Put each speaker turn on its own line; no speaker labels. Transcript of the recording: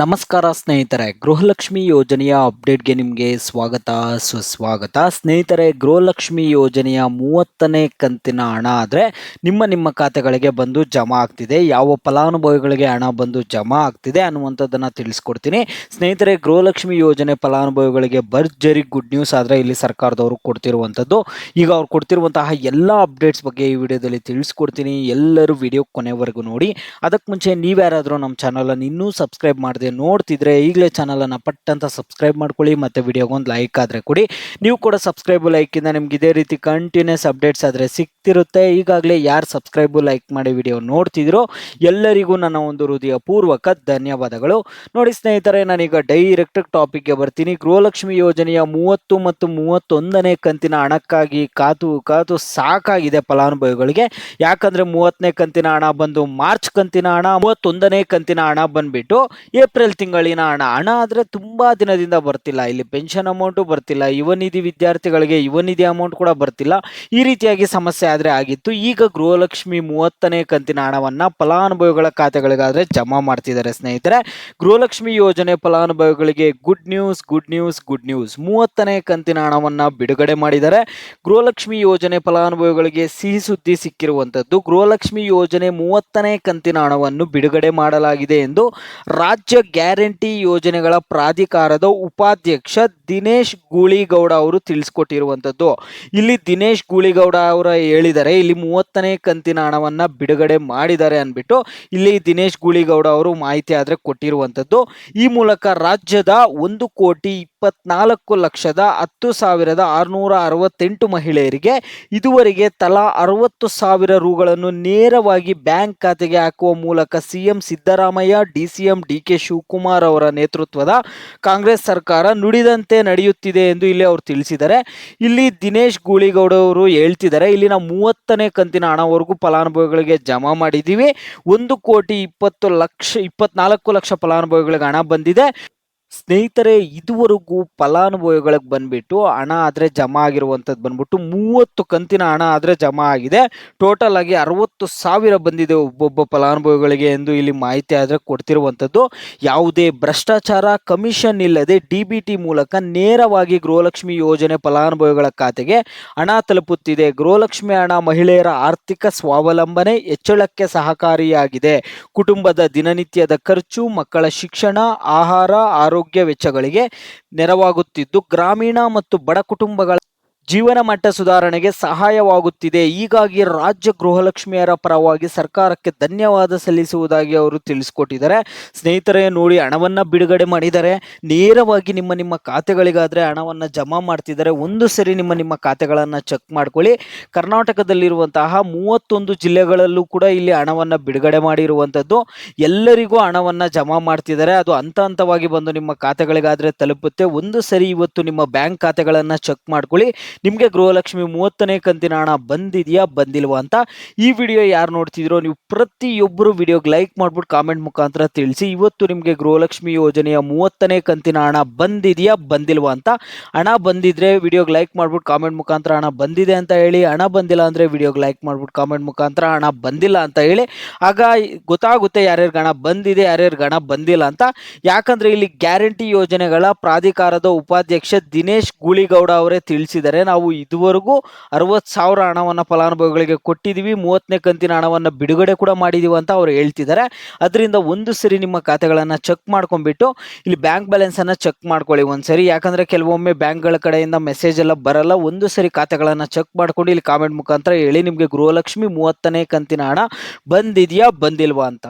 ನಮಸ್ಕಾರ ಸ್ನೇಹಿತರೆ, ಗೃಹಲಕ್ಷ್ಮಿ ಯೋಜನೆಯ ಅಪ್ಡೇಟ್ಗೆ ನಿಮಗೆ ಸ್ವಾಗತ ಸುಸ್ವಾಗತ. ಸ್ನೇಹಿತರೆ, ಗೃಹಲಕ್ಷ್ಮಿ ಯೋಜನೆಯ 30ನೇ ಕಂತಿನ ಹಣ ಆದರೆ ನಿಮ್ಮ ಖಾತೆಗಳಿಗೆ ಬಂದು ಜಮಾ ಆಗ್ತಿದೆ. ಯಾವ ಫಲಾನುಭವಿಗಳಿಗೆ ಹಣ ಬಂದು ಜಮಾ ಆಗ್ತಿದೆ ಅನ್ನುವಂಥದ್ದನ್ನು ತಿಳಿಸ್ಕೊಡ್ತೀನಿ. ಸ್ನೇಹಿತರೆ, ಗೃಹಲಕ್ಷ್ಮಿ ಯೋಜನೆ ಫಲಾನುಭವಿಗಳಿಗೆ ಭರ್ಜರಿ ಗುಡ್ ನ್ಯೂಸ್ ಆದರೆ ಇಲ್ಲಿ ಸರ್ಕಾರದವರು ಕೊಡ್ತಿರುವಂಥದ್ದು. ಈಗ ಅವ್ರು ಕೊಡ್ತಿರುವಂತಹ ಎಲ್ಲ ಅಪ್ಡೇಟ್ಸ್ ಬಗ್ಗೆ ಈ ವಿಡಿಯೋದಲ್ಲಿ ತಿಳಿಸ್ಕೊಡ್ತೀನಿ. ಎಲ್ಲರೂ ವಿಡಿಯೋ ಕೊನೆವರೆಗೂ ನೋಡಿ. ಅದಕ್ಕೆ ಮುಂಚೆ ನೀವ್ಯಾರಾದರೂ ನಮ್ಮ ಚಾನಲನ್ನು ಇನ್ನೂ ಸಬ್ಸ್ಕ್ರೈಬ್ ಮಾಡಿದೆ ನೋಡ್ತಿದ್ರೆ ಈಗಲೇ ಚಾನಲನ್ನು ಪಟ್ಟಂತ ಸಬ್ಸ್ಕ್ರೈಬ್ ಮಾಡ್ಕೊಳ್ಳಿ. ಮತ್ತು ವಿಡಿಯೋಗೊಂದು ಲೈಕ್ ಆದರೆ ಕೊಡಿ. ನೀವು ಕೂಡ ಸಬ್ಸ್ಕ್ರೈಬ್ ಲೈಕಿಂದ ನಿಮ್ಗೆ ಇದೇ ರೀತಿ ಕಂಟಿನ್ಯೂಸ್ ಅಪ್ಡೇಟ್ಸ್ ಆದರೆ ಸಿಗ್ತಿರುತ್ತೆ. ಈಗಾಗಲೇ ಯಾರು ಸಬ್ಸ್ಕ್ರೈಬ್ ಲೈಕ್ ಮಾಡಿ ವಿಡಿಯೋ ನೋಡ್ತಿದ್ರೋ ಎಲ್ಲರಿಗೂ ನನ್ನ ಒಂದು ಹೃದಯಪೂರ್ವಕ ಧನ್ಯವಾದಗಳು. ನೋಡಿ ಸ್ನೇಹಿತರೆ, ನಾನೀಗ ಡೈರೆಕ್ಟ್ ಟಾಪಿಕ್ಗೆ ಬರ್ತೀನಿ. ಗೃಹಲಕ್ಷ್ಮಿ ಯೋಜನೆಯ 30 ಮತ್ತು 31ನೇ ಕಂತಿನ ಹಣಕ್ಕಾಗಿ ಕಾತು ಸಾಕಾಗಿದೆ ಫಲಾನುಭವಿಗಳಿಗೆ. ಯಾಕಂದ್ರೆ 30ನೇ ಕಂತಿನ ಹಣ ಬಂದು ಮಾರ್ಚ್ ಕಂತಿನ ಹಣ, 31ನೇ ಕಂತಿನ ಹಣ ಬಂದ್ಬಿಟ್ಟು ಏಪ್ರಿಲ್ ತಿಂಗಳಿನ ಹಣ ಆದರೆ ತುಂಬಾ ದಿನದಿಂದ ಬರ್ತಿಲ್ಲ. ಇಲ್ಲಿ ಪೆನ್ಷನ್ ಅಮೌಂಟು ಬರ್ತಿಲ್ಲ, ಯುವ ನಿಧಿ ವಿದ್ಯಾರ್ಥಿಗಳಿಗೆ ಯುವ ನಿಧಿ ಅಮೌಂಟ್ ಕೂಡ ಬರ್ತಿಲ್ಲ. ಈ ರೀತಿಯಾಗಿ ಸಮಸ್ಯೆ ಆದರೆ ಆಗಿತ್ತು. ಈಗ ಗೃಹಲಕ್ಷ್ಮಿ 30ನೇ ಕಂತಿನ ಹಣವನ್ನ ಫಲಾನುಭವಿಗಳ ಖಾತೆಗಳಿಗಾದ್ರೆ ಜಮಾ ಮಾಡ್ತಿದ್ದಾರೆ. ಸ್ನೇಹಿತರೆ, ಗೃಹಲಕ್ಷ್ಮಿ ಯೋಜನೆ ಫಲಾನುಭವಿಗಳಿಗೆ ಗುಡ್ ನ್ಯೂಸ್ 30ನೇ ಕಂತಿನ ಹಣವನ್ನ ಬಿಡುಗಡೆ ಮಾಡಿದ್ದಾರೆ. ಗೃಹಲಕ್ಷ್ಮಿ ಯೋಜನೆ ಫಲಾನುಭವಿಗಳಿಗೆ ಸಿಹಿ ಸುದ್ದಿ ಸಿಕ್ಕಿರುವಂತದ್ದು. ಗೃಹಲಕ್ಷ್ಮಿ ಯೋಜನೆ 30ನೇ ಕಂತಿನ ಹಣವನ್ನು ಬಿಡುಗಡೆ ಮಾಡಲಾಗಿದೆ ಎಂದು ರಾಜ್ಯ ಗ್ಯಾರಂಟಿ ಯೋಜನೆಗಳ ಪ್ರಾಧಿಕಾರದ ಉಪಾಧ್ಯಕ್ಷ ದಿನೇಶ್ ಗೂಳಿಗೌಡ ಅವರು ತಿಳಿಸಿಕೊಟ್ಟಿರುವಂತದ್ದು. ಇಲ್ಲಿ ದಿನೇಶ್ ಗೂಳಿಗೌಡ ಅವರು ಹೇಳಿದ್ದಾರೆ, ಇಲ್ಲಿ 30ನೇ ಕಂತಿನ ಹಣವನ್ನ ಬಿಡುಗಡೆ ಮಾಡಿದ್ದಾರೆ ಅನ್ಬಿಟ್ಟು ಇಲ್ಲಿ ದಿನೇಶ್ ಗೂಳಿಗೌಡ ಅವರು ಮಾಹಿತಿ ಆದ್ರೆ ಕೊಟ್ಟಿರುವಂತದ್ದು. ಈ ಮೂಲಕ ರಾಜ್ಯದ 1,24,10,668 ಮಹಿಳೆಯರಿಗೆ ಇದುವರೆಗೆ ತಲಾ 60,000 ರುಗಳನ್ನು ನೇರವಾಗಿ ಬ್ಯಾಂಕ್ ಖಾತೆಗೆ ಹಾಕುವ ಮೂಲಕ CM Siddaramaiah, DCM DK Shivakumar ಅವರ ನೇತೃತ್ವದ ಕಾಂಗ್ರೆಸ್ ಸರ್ಕಾರ ನುಡಿದಂತೆ ನಡೆಯುತ್ತಿದೆ ಎಂದು ಇಲ್ಲಿ ಅವರು ತಿಳಿಸಿದ್ದಾರೆ. ಇಲ್ಲಿ ದಿನೇಶ್ ಗೂಳಿಗೌಡ ಅವರು ಹೇಳ್ತಿದ್ದಾರೆ, ಇಲ್ಲಿ ನಾವು 30ನೇ ಕಂತಿನ ಹಣವರೆಗೂ ಫಲಾನುಭವಿಗಳಿಗೆ ಜಮಾ ಮಾಡಿದ್ದೀವಿ. 1,20,24,00,000 ಫಲಾನುಭವಿಗಳಿಗೆ ಹಣ ಬಂದಿದೆ. ಸ್ನೇಹಿತರೆ, ಇದುವರೆಗೂ ಫಲಾನುಭವಿಗಳಿಗೆ ಬಂದ್ಬಿಟ್ಟು ಹಣ ಆದರೆ ಜಮಾ ಆಗಿರುವಂಥದ್ದು ಬಂದ್ಬಿಟ್ಟು 30 ಕಂತಿನ ಹಣ ಆದರೆ ಜಮಾ ಆಗಿದೆ. ಟೋಟಲ್ ಆಗಿ 60,000 ಬಂದಿದೆ ಒಬ್ಬೊಬ್ಬ ಫಲಾನುಭವಿಗಳಿಗೆ ಎಂದು ಇಲ್ಲಿ ಮಾಹಿತಿ ಆದರೆ ಕೊಡ್ತಿರುವಂಥದ್ದು. ಯಾವುದೇ ಭ್ರಷ್ಟಾಚಾರ, ಕಮಿಷನ್ ಇಲ್ಲದೆ DBT ಮೂಲಕ ನೇರವಾಗಿ ಗೃಹಲಕ್ಷ್ಮಿ ಯೋಜನೆ ಫಲಾನುಭವಿಗಳ ಖಾತೆಗೆ ಹಣ ತಲುಪುತ್ತಿದೆ. ಗೃಹಲಕ್ಷ್ಮಿ ಹಣ ಮಹಿಳೆಯರ ಆರ್ಥಿಕ ಸ್ವಾವಲಂಬನೆ ಹೆಚ್ಚಳಕ್ಕೆ ಸಹಕಾರಿಯಾಗಿದೆ. ಕುಟುಂಬದ ದಿನನಿತ್ಯದ ಖರ್ಚು, ಮಕ್ಕಳ ಶಿಕ್ಷಣ, ಆಹಾರ, ಆರೋಗ್ಯ ವೆಚ್ಚಗಳಿಗೆ ನೆರವಾಗುತ್ತಿದ್ದು ಗ್ರಾಮೀಣ ಮತ್ತು ಬಡ ಕುಟುಂಬಗಳ ಜೀವನ ಮಟ್ಟ ಸುಧಾರಣೆಗೆ ಸಹಾಯವಾಗುತ್ತಿದೆ. ಹೀಗಾಗಿ ರಾಜ್ಯ ಗೃಹಲಕ್ಷ್ಮಿಯರ ಪರವಾಗಿ ಸರ್ಕಾರಕ್ಕೆ ಧನ್ಯವಾದ ಸಲ್ಲಿಸುವುದಾಗಿ ಅವರು ತಿಳಿಸಿಕೊಟ್ಟಿದ್ದಾರೆ. ಸ್ನೇಹಿತರೆ, ನೋಡಿ, ಹಣವನ್ನ ಬಿಡುಗಡೆ ಮಾಡಿದ್ದಾರೆ. ನೇರವಾಗಿ ನಿಮ್ಮ ಖಾತೆಗಳಿಗಾದ್ರೆ ಹಣವನ್ನ ಜಮಾ ಮಾಡ್ತಿದ್ದಾರೆ. ಒಂದು ಸರಿ ನಿಮ್ಮ ಖಾತೆಗಳನ್ನ ಚೆಕ್ ಮಾಡ್ಕೊಳ್ಳಿ. ಕರ್ನಾಟಕದಲ್ಲಿರುವಂತಹ 31 ಜಿಲ್ಲೆಗಳಲ್ಲೂ ಕೂಡ ಇಲ್ಲಿ ಹಣವನ್ನ ಬಿಡುಗಡೆ ಮಾಡಿರುವಂತದ್ದು. ಎಲ್ಲರಿಗೂ ಹಣವನ್ನ ಜಮಾ ಮಾಡ್ತಿದ್ದಾರೆ. ಅದು ಹಂತವಾಗಿ ಬಂದು ನಿಮ್ಮ ಖಾತೆಗಳಿಗಾದ್ರೆ ತಲುಪುತ್ತೆ. ಒಂದು ಸರಿ ಇವತ್ತು ನಿಮ್ಮ ಬ್ಯಾಂಕ್ ಖಾತೆಗಳನ್ನ ಚೆಕ್ ಮಾಡ್ಕೊಳ್ಳಿ. ನಿಮಗೆ ಗೃಹಲಕ್ಷ್ಮಿ 30ನೇ ಕಂತಿನ ಹಣ ಬಂದಿದೆಯಾ ಬಂದಿಲ್ವಾ ಅಂತ. ಈ ವಿಡಿಯೋ ಯಾರು ನೋಡ್ತಿದ್ರೋ ನೀವು ಪ್ರತಿಯೊಬ್ಬರು ವಿಡಿಯೋಗೆ ಲೈಕ್ ಮಾಡ್ಬಿಟ್ಟು ಕಾಮೆಂಟ್ ಮುಖಾಂತರ ತಿಳಿಸಿ. ಇವತ್ತು ನಿಮಗೆ ಗೃಹಲಕ್ಷ್ಮಿ ಯೋಜನೆಯ 30ನೇ ಕಂತಿನ ಹಣ ಬಂದಿದೆಯಾ ಬಂದಿಲ್ವಾ ಅಂತ. ಹಣ ಬಂದಿದ್ರೆ ವಿಡಿಯೋಗೆ ಲೈಕ್ ಮಾಡ್ಬಿಟ್ಟು ಕಾಮೆಂಟ್ ಮುಖಾಂತರ ಹಣ ಬಂದಿದೆ ಅಂತ ಹೇಳಿ. ಹಣ ಬಂದಿಲ್ಲ ಅಂದ್ರೆ ವಿಡಿಯೋಗೆ ಲೈಕ್ ಮಾಡ್ಬಿಟ್ಟು ಕಾಮೆಂಟ್ ಮುಖಾಂತರ ಹಣ ಬಂದಿಲ್ಲ ಅಂತ ಹೇಳಿ. ಆಗ ಗೊತ್ತಾಗುತ್ತೆ ಯಾರ್ಯಾರಿಗೆ ಹಣ ಬಂದಿದೆ, ಯಾರ್ಯಾರಿಗೆ ಹಣ ಬಂದಿಲ್ಲ ಅಂತ. ಯಾಕಂದ್ರೆ ಇಲ್ಲಿ ಗ್ಯಾರಂಟಿ ಯೋಜನೆಗಳ ಪ್ರಾಧಿಕಾರದ ಉಪಾಧ್ಯಕ್ಷ ದಿನೇಶ್ ಗೂಳಿಗೌಡ ಅವರೇ ತಿಳಿಸಿದ್ದಾರೆ, ನಾವು ಇದುವರೆಗೂ 60,000 ಹಣವನ್ನು ಫಲಾನುಭವಿಗಳಿಗೆ ಕೊಟ್ಟಿದ್ದೀವಿ, 30ನೇ ಕಂತಿನ ಹಣವನ್ನು ಬಿಡುಗಡೆ ಕೂಡ ಮಾಡಿದೀವಿ ಅಂತ ಅವರು ಹೇಳ್ತಿದ್ದಾರೆ. ಅದರಿಂದ ಒಂದು ಸರಿ ನಿಮ್ಮ ಖಾತೆಗಳನ್ನು ಚೆಕ್ ಮಾಡ್ಕೊಂಡ್ಬಿಟ್ಟು ಇಲ್ಲಿ ಬ್ಯಾಂಕ್ ಬ್ಯಾಲೆನ್ಸ್ ಅನ್ನ ಚೆಕ್ ಮಾಡ್ಕೊಳ್ಳಿ ಒಂದ್ಸರಿ. ಯಾಕಂದ್ರೆ ಕೆಲವೊಮ್ಮೆ ಬ್ಯಾಂಕ್ಗಳ ಕಡೆಯಿಂದ ಮೆಸೇಜ್ ಎಲ್ಲ ಬರಲ್ಲ. ಒಂದು ಸರಿ ಖಾತೆಗಳನ್ನು ಚೆಕ್ ಮಾಡ್ಕೊಂಡು ಇಲ್ಲಿ ಕಾಮೆಂಟ್ ಮುಖಾಂತರ ಹೇಳಿ ನಿಮಗೆ ಗೃಹಲಕ್ಷ್ಮಿ 30ನೇ ಕಂತಿನ ಹಣ ಬಂದಿದೆಯಾ ಬಂದಿಲ್ವಾ ಅಂತ.